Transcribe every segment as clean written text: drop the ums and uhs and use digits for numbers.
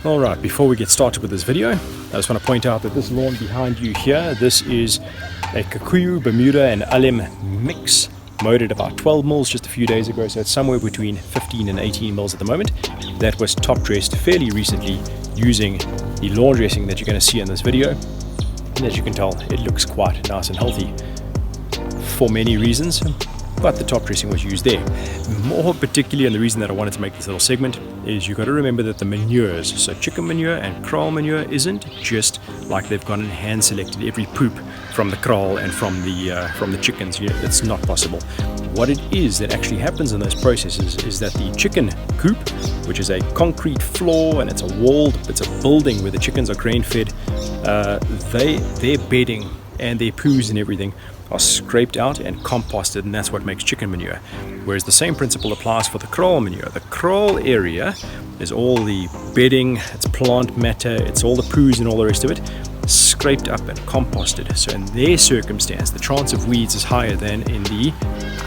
Alright, before we get started with this video, I just want to point out that this lawn behind you here, this is a Kikuyu, Bermuda and Alum mix, mowed at about 12 mils just a few days ago, so it's somewhere between 15 and 18 mils at the moment. That was top dressed fairly recently using the lawn dressing that you're going to see in this video. And as you can tell, it looks quite nice and healthy for many reasons, but the top dressing was used there. More particularly, and the reason that I wanted to make this little segment is you've got to remember that the manures, so chicken manure and kraal manure, isn't just like they've gone and hand selected every poop from the kraal and from the chickens. It's not possible. What it is that actually happens in those processes is that the chicken coop, which is a concrete floor and it's a building where the chickens are grain fed, their bedding and their poos and everything are scraped out and composted, and that's what makes chicken manure. Whereas the same principle applies for the kraal manure. The kraal area is all the bedding, it's plant matter, it's all the poos and all the rest of it, scraped up and composted. So in their circumstance, the chance of weeds is higher than in the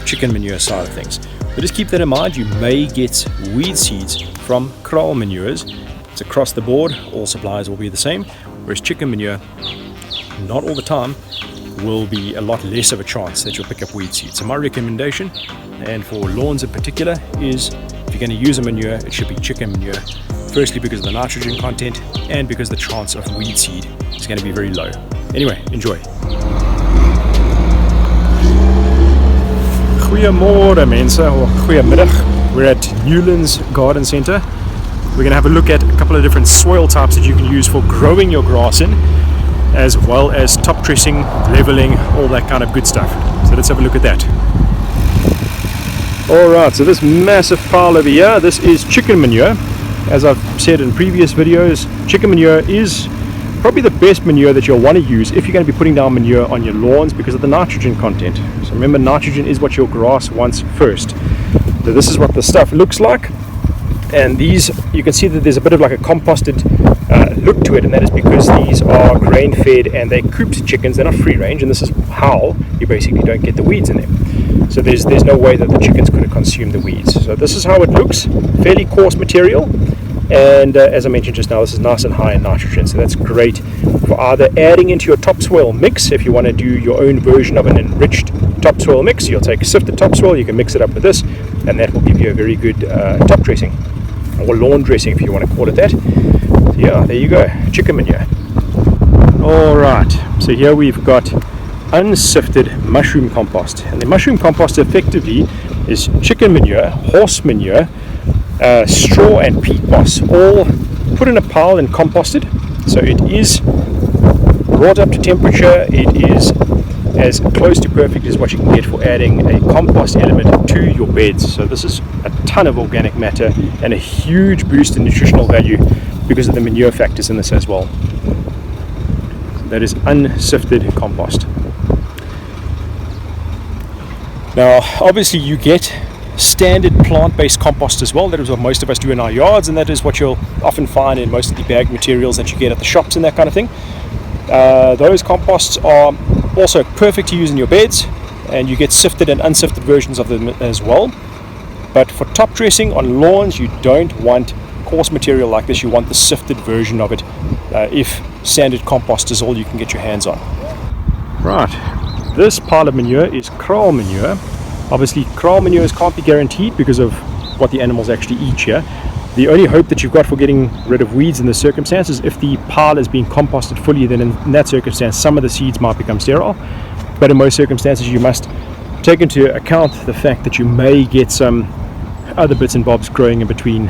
chicken manure side of things. But just keep that in mind. You may get weed seeds from kraal manures. It's across the board, all suppliers will be the same, whereas chicken manure, not all the time, will be a lot less of a chance that you'll pick up weed seeds. So my recommendation, and for lawns in particular, is if you're going to use a manure, it should be chicken manure. Firstly, because of the nitrogen content, and because the chance of weed seed is going to be very low. Anyway, enjoy. Goeiemorgen mense, or goeiemiddag. We're at Newlands Garden Center. We're going to have a look at a couple of different soil types that you can use for growing your grass in, as well as top dressing, leveling, all that kind of good stuff. So let's have a look at that. Alright, so this massive pile over here, this is chicken manure. As I've said in previous videos, chicken manure is probably the best manure that you'll want to use if you're going to be putting down manure on your lawns because of the nitrogen content. So remember, nitrogen is what your grass wants first. So this is what the stuff looks like. And these, you can see that there's a bit of like a composted look to it, and that is because these are grain fed and they're cooped chickens. They're not free range, and this is how you basically don't get the weeds in them. So there's no way that the chickens could have consumed the weeds. So this is how it looks, fairly coarse material, and as I mentioned just now, this is nice and high in nitrogen, so that's great for either adding into your topsoil mix. If you want to do your own version of an enriched topsoil mix, you'll take sifted topsoil, you can mix it up with this, and that will give you a very good top dressing, or lawn dressing if you want to call it that. So yeah, there you go, chicken manure. Alright, so here we've got unsifted mushroom compost, and the mushroom compost effectively is chicken manure, horse manure, straw and peat moss, all put in a pile and composted. So it is brought up to temperature. It is as close to perfect as what you can get for adding a compost element to your beds. So this is a ton of organic matter and a huge boost in nutritional value because of the manure factors in this as well. So that is unsifted compost. Now obviously you get standard plant-based compost as well. That is what most of us do in our yards, and that is what you'll often find in most of the bagged materials that you get at the shops and that kind of thing. Those composts are also perfect to use in your beds, and you get sifted and unsifted versions of them as well. But for top dressing on lawns, you don't want coarse material like this. You want the sifted version of it if standard compost is all you can get your hands on. Right, this pile of manure is kraal manure. Obviously, kraal manures can't be guaranteed because of what the animals actually eat here. The only hope that you've got for getting rid of weeds in this circumstance is if the pile is being composted fully, then in that circumstance some of the seeds might become sterile. But in most circumstances you must take into account the fact that you may get some other bits and bobs growing in between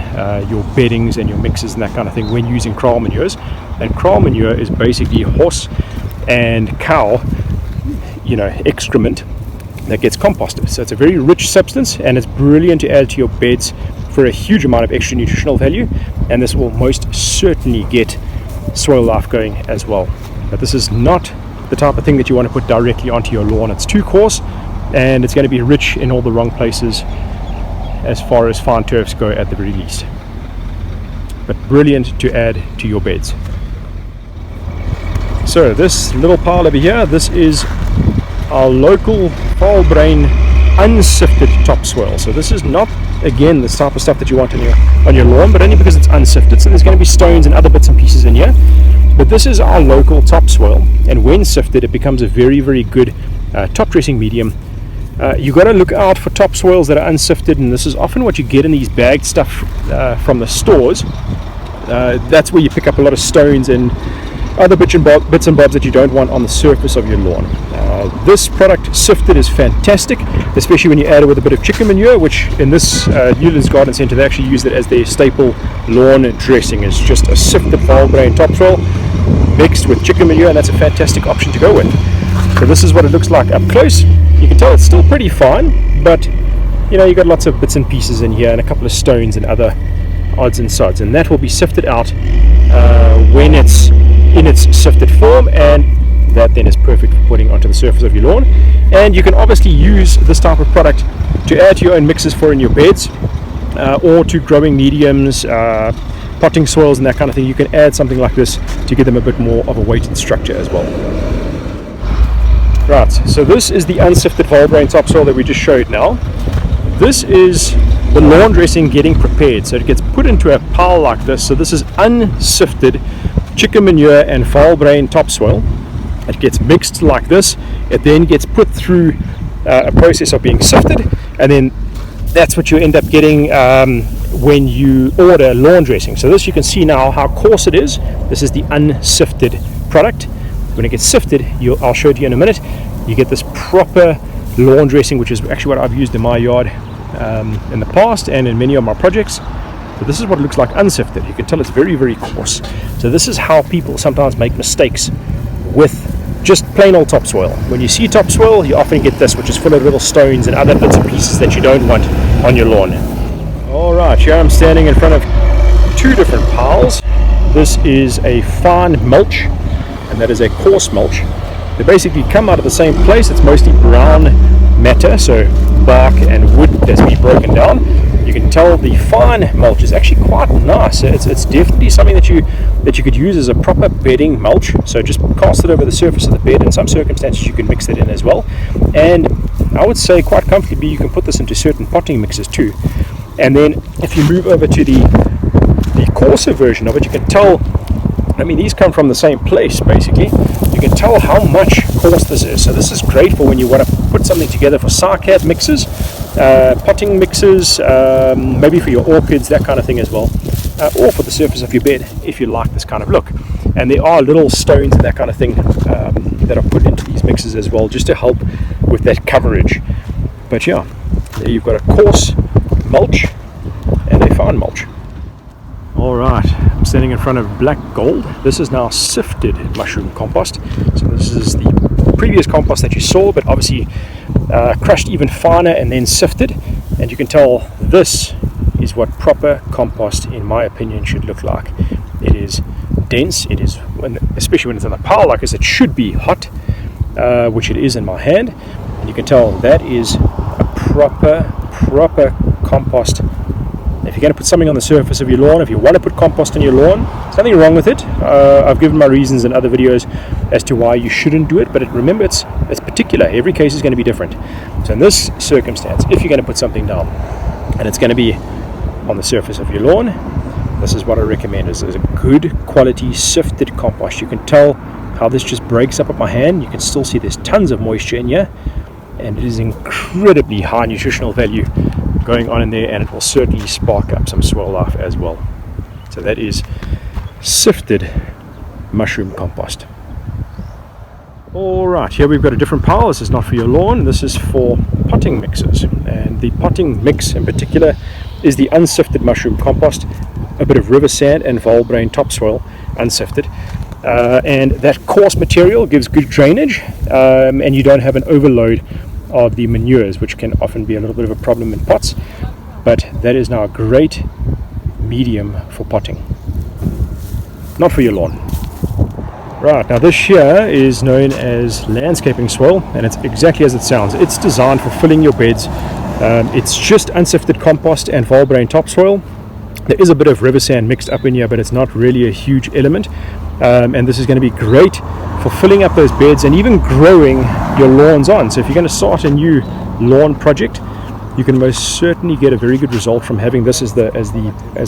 your beddings and your mixes and that kind of thing when using kraal manures. And kraal manure is basically horse and cow, excrement that gets composted. So it's a very rich substance, and it's brilliant to add to your beds for a huge amount of extra nutritional value, and this will most certainly get soil life going as well. But this is not the type of thing that you want to put directly onto your lawn. It's too coarse, and it's going to be rich in all the wrong places as far as fine turfs go at the very least. But brilliant to add to your beds. So this little pile over here, this is our local Volbrain unsifted topsoil. So this is not again, the type of stuff that you want on your lawn, but only because it's unsifted. So there's going to be stones and other bits and pieces in here. But this is our local topsoil, and when sifted, it becomes a very, very good top dressing medium. You've got to look out for topsoils that are unsifted, and this is often what you get in these bagged stuff from the stores. That's where you pick up a lot of stones and other bits and bobs that you don't want on the surface of your lawn. This product, Sifted, is fantastic, especially when you add it with a bit of chicken manure, which in this Newlands Garden Center they actually use it as their staple lawn dressing. It's just a sifted foul grain topsoil mixed with chicken manure, and that's a fantastic option to go with. So this is what it looks like up close. You can tell it's still pretty fine, but you know, you've got lots of bits and pieces in here and a couple of stones and other odds and sods, and that will be sifted out when it's in its sifted form, and that then is perfect for putting onto the surface of your lawn. And you can obviously use this type of product to add to your own mixes for in your beds, or to growing mediums, potting soils and that kind of thing. You can add something like this to give them a bit more of a weight and structure as well. Right, so this is the unsifted whole grain topsoil that we just showed now. This is the lawn dressing getting prepared, so it gets put into a pile like this. So this is unsifted chicken manure and foul grain topsoil. It gets mixed like this. It then gets put through a process of being sifted, and then that's what you end up getting when you order lawn dressing. So this, you can see now how coarse it is. This is the unsifted product. When it gets sifted, I'll show it to you in a minute, you get this proper lawn dressing, which is actually what I've used in my yard in the past and in many of my projects. So this is what it looks like unsifted. You can tell it's very, very coarse. So this is how people sometimes make mistakes with just plain old topsoil. When you see topsoil, you often get this, which is full of little stones and other bits and pieces that you don't want on your lawn. Alright, here I'm standing in front of two different piles. This is a fine mulch, and that is a coarse mulch. They basically come out of the same place. It's mostly brown matter, so bark and wood that's been broken down. You can tell the fine mulch is actually quite nice. It's definitely something that you could use as a proper bedding mulch. So just cast it over the surface of the bed. In some circumstances you can mix it in as well, and I would say quite comfortably you can put this into certain potting mixes too. And then if you move over to the coarser version of it, you can tell, I mean, these come from the same place basically. You can tell how much coarse this is. So this is great for when you want to put something together for cycad mixes, potting mixes, maybe for your orchids, that kind of thing as well, or for the surface of your bed if you like this kind of look. And there are little stones and that kind of thing that are put into these mixes as well, just to help with that coverage. But yeah, there you've got a coarse mulch and a fine mulch. Alright, I'm standing in front of black gold. This is now sifted mushroom compost. So this is the previous compost that you saw, but obviously crushed even finer and then sifted. And you can tell this is what proper compost, in my opinion, should look like. It is dense. It is, especially when it's in a pile like this, it should be hot, which it is in my hand. And you can tell that is a proper compost. If you're going to put something on the surface of your lawn, if you want to put compost on your lawn, there's nothing wrong with it. I've given my reasons in other videos as to why you shouldn't do it, but remember, it's particular. Every case is going to be different. So in this circumstance, if you're going to put something down and it's going to be on the surface of your lawn, this is what I recommend. Is a good quality sifted compost. You can tell how this just breaks up at my hand. You can still see there's tons of moisture in here, and it is incredibly high nutritional value going on in there, and it will certainly spark up some soil life as well. So that is sifted mushroom compost. Alright, here we've got a different pile. This is not for your lawn, this is for potting mixes, and the potting mix in particular is the unsifted mushroom compost, a bit of river sand and vole brain topsoil unsifted, and that coarse material gives good drainage, and you don't have an overload of the manures, which can often be a little bit of a problem in pots. But that is now a great medium for potting, not for your lawn. Right, now this here is known as landscaping soil, and it's exactly as it sounds. It's designed for filling your beds. It's just unsifted compost and vole brain topsoil. There is a bit of river sand mixed up in here, but it's not really a huge element, and this is going to be great for filling up those beds and even growing your lawns on. So if you're going to start a new lawn project, You can most certainly get a very good result from having this as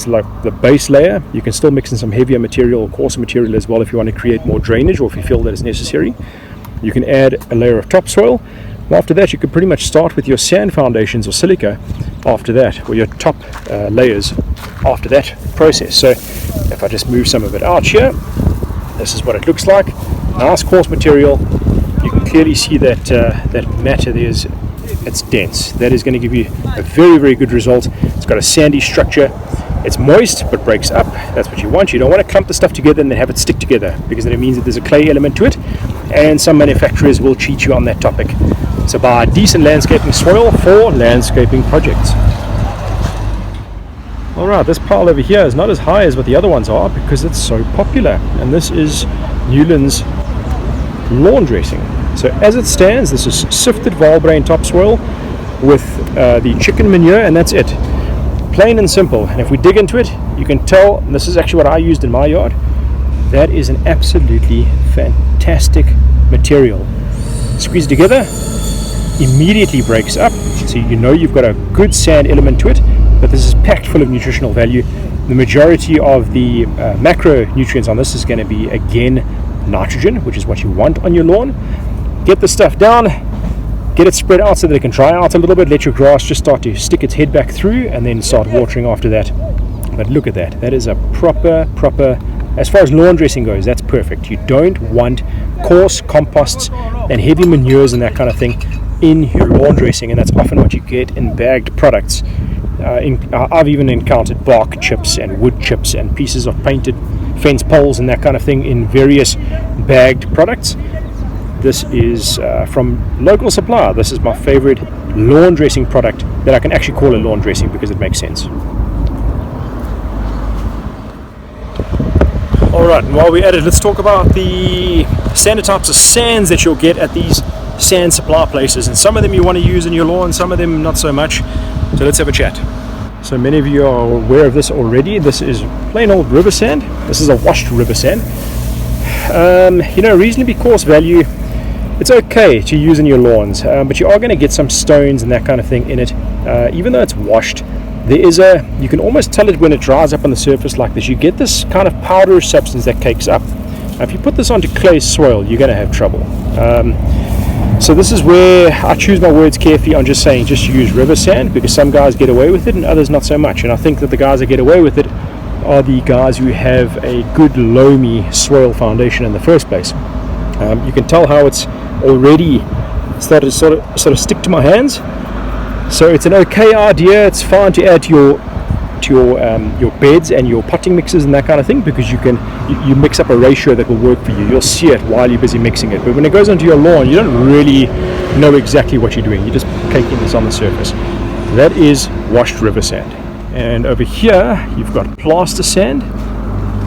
like the base layer. You can still mix in some heavier material or coarser material as well if you want to create more drainage or if you feel that is necessary. You can add a layer of topsoil. After that, you could pretty much start with your sand foundations or silica after that, or your top layers after that process. So if I just move some of it out here, this is what it looks like. Nice coarse material. You can clearly see that that matter there it's dense. That is going to give you a very, very good result. It's got a sandy structure. It's moist but breaks up. That's what you want. You don't want to clump the stuff together and then have it stick together, because then it means that there's a clay element to it, and some manufacturers will cheat you on that topic. So buy decent landscaping soil for landscaping projects. Alright, this pile over here is not as high as what the other ones are because it's so popular, and this is Newlands lawn dressing. So as it stands, this is sifted Valbrain topsoil with the chicken manure, and that's it. Plain and simple. And if we dig into it, you can tell, and this is actually what I used in my yard, that is an absolutely fantastic material. Squeeze it together, immediately breaks up, so you know you've got a good sand element to it, but this is packed full of nutritional value. The majority of the macronutrients on this is going to be, again, nitrogen, which is what you want on your lawn. Get the stuff down, get it spread out so that it can dry out a little bit, let your grass just start to stick its head back through, and then start watering after that. But look at that, that is a proper, as far as lawn dressing goes, that's perfect. You don't want coarse composts and heavy manures and that kind of thing in your lawn dressing, and that's often what you get in bagged products. I've even encountered bark chips and wood chips and pieces of painted fence poles and that kind of thing in various bagged products. This is from local supplier. This is my favorite lawn dressing product that I can actually call a lawn dressing because it makes sense. Alright, and while we're at it, let's talk about the standard types of sands that you'll get at these sand supply places. And some of them you want to use in your lawn, some of them not so much. So let's have a chat. So many of you are aware of this already. This is plain old river sand. This is a washed river sand. Reasonably coarse value. It's okay to use in your lawns, but you are going to get some stones and that kind of thing in it. Even though it's washed, you can almost tell it when it dries up on the surface like this. You get this kind of powdery substance that cakes up. Now, if you put this onto clay soil, you're going to have trouble. So this is where I choose my words carefully on just saying just use river sand, because some guys get away with it and others not so much. And I think that the guys that get away with it are the guys who have a good loamy soil foundation in the first place. You can tell how it's already started to sort of stick to my hands. So it's an okay idea. It's fine to add to your beds and your potting mixes and that kind of thing, because you mix up a ratio that will work for you. You'll see it while you're busy mixing it. But when it goes onto your lawn, you don't really know exactly what you're doing. You're just caking this on the surface. So that is washed river sand. And over here you've got plaster sand.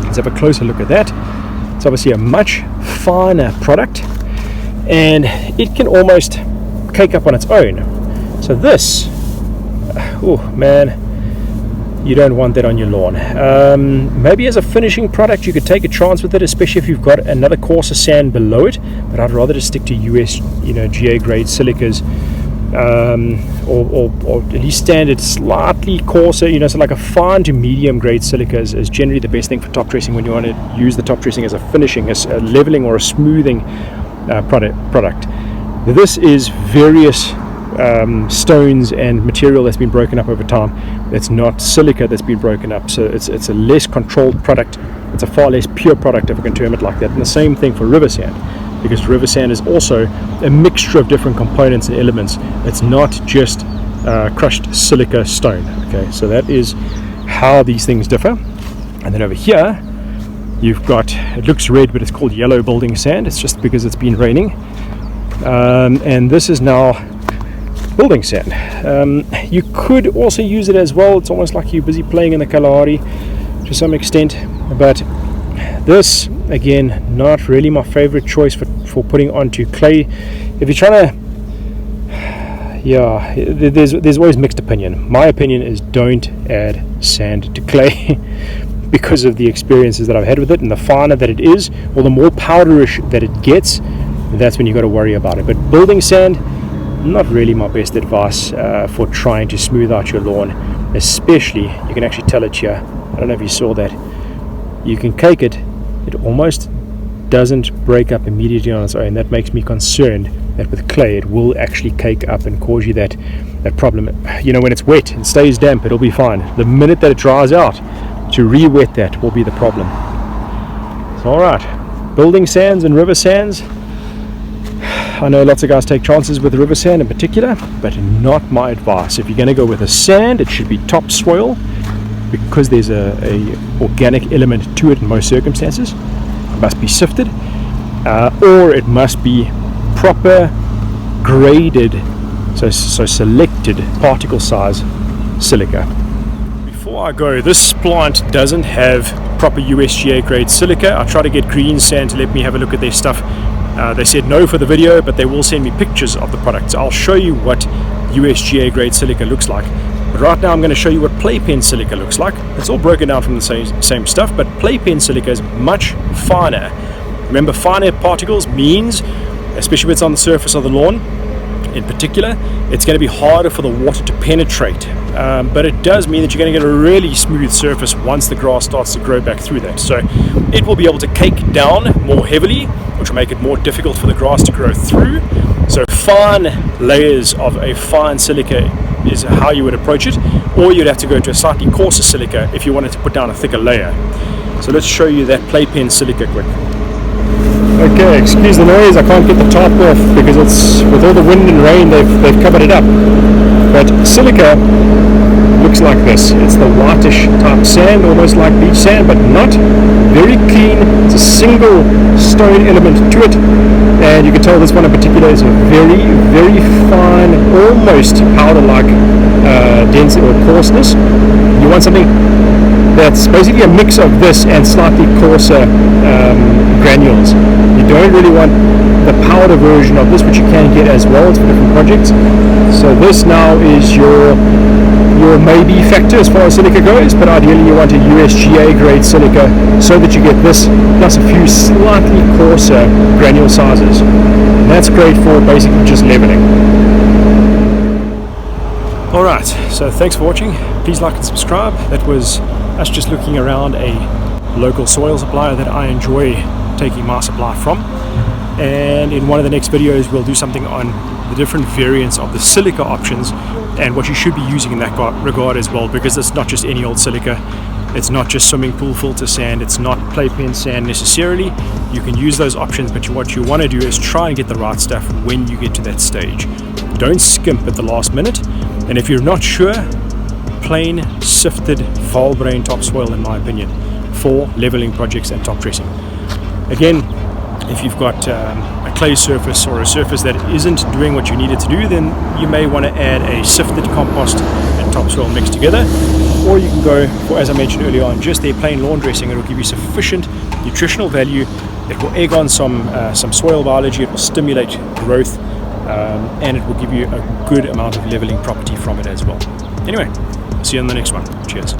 Let's have a closer look at that. It's obviously a much finer product, and it can almost cake up on its own. So this, oh man, you don't want that on your lawn. Maybe as a finishing product you could take a chance with it, especially if you've got another coarser sand below it, but I'd rather just stick to US GA grade silicas, or at least standard slightly coarser, so like a fine to medium grade silica is generally the best thing for top dressing when you want to use the top dressing as a finishing, as a leveling or a smoothing product. This is various stones and material that's been broken up over time. It's not silica that's been broken up, so it's a less controlled product. It's a far less pure product, if I can term it like that. And the same thing for river sand, because river sand is also a mixture of different components and elements. It's not just crushed silica stone. Okay, so that is how these things differ. And then over here you've got, it looks red but it's called yellow building sand. It's just because it's been raining, and this is now building sand. You could also use it as well. It's almost like you're busy playing in the Kalahari to some extent, but this again, not really my favorite choice for putting onto clay. If you're trying to, there's always mixed opinion. My opinion is don't add sand to clay because of the experiences that I've had with it, and the finer that it is, or the more powderish that it gets, that's when you've got to worry about it. But building sand, not really my best advice for trying to smooth out your lawn, especially, you can actually tell it here, I don't know if you saw that, you can cake it, it almost doesn't break up immediately on its own. That makes me concerned that with clay it will actually cake up and cause you that problem. You know, when it's wet and stays damp, it'll be fine. The minute that it dries out, to re-wet that will be the problem. So, alright, building sands and river sands, I know lots of guys take chances with the river sand in particular, but not my advice. If you're going to go with a sand, it should be topsoil, because there's a organic element to it in most circumstances. It must be sifted, or it must be proper graded, so selected particle size silica. Before I go, this plant doesn't have proper USGA grade silica. I try to get Green Sand to let me have a look at their stuff. They said no for the video, but they will send me pictures of the product. So I'll show you what USGA grade silica looks like. But right now I'm going to show you what playpen silica looks like. It's all broken down from the same stuff, but playpen silica is much finer. Remember, finer particles means, especially when it's on the surface of the lawn in particular, it's going to be harder for the water to penetrate. But it does mean that you're going to get a really smooth surface once the grass starts to grow back through that. So it will be able to cake down more heavily, which will make it more difficult for the grass to grow through. So fine layers of a fine silica is how you would approach it, or you'd have to go to a slightly coarser silica if you wanted to put down a thicker layer. So let's show you that playpen silica quick. Okay, excuse the noise, I can't get the tarp off because it's, with all the wind and rain, they've covered it up. But silica looks like this. It's the whitish type sand, almost like beach sand, but not. Very clean. It's a single stone element to it, and you can tell this one in particular is a very, very fine, almost powder-like density or coarseness. You want something that's basically a mix of this and slightly coarser granules. You don't really want the powder version of this, which you can get as well. It's for different projects. So this now is your maybe factor as far as silica goes, but ideally you want a USGA grade silica so that you get this plus a few slightly coarser granule sizes. And that's great for basically just leveling. Alright, so thanks for watching. Please like and subscribe. That was us just looking around a local soil supplier that I enjoy taking my supply from. And in one of the next videos we'll do something on the different variants of the silica options and what you should be using in that regard as well, because it's not just any old silica, it's not just swimming pool filter sand, it's not playpen sand necessarily. You can use those options, but what you want to do is try and get the right stuff when you get to that stage. Don't skimp at the last minute, and if you're not sure, plain sifted Valbrain topsoil in my opinion for leveling projects and top dressing. Again, if you've got a clay surface or a surface that isn't doing what you need it to do, then you may want to add a sifted compost and topsoil mixed together, or you can go for, as I mentioned earlier on, just their plain lawn dressing. It will give you sufficient nutritional value, it will egg on some soil biology, it will stimulate growth, and it will give you a good amount of leveling property from it as well. Anyway, see you on the next one. Cheers.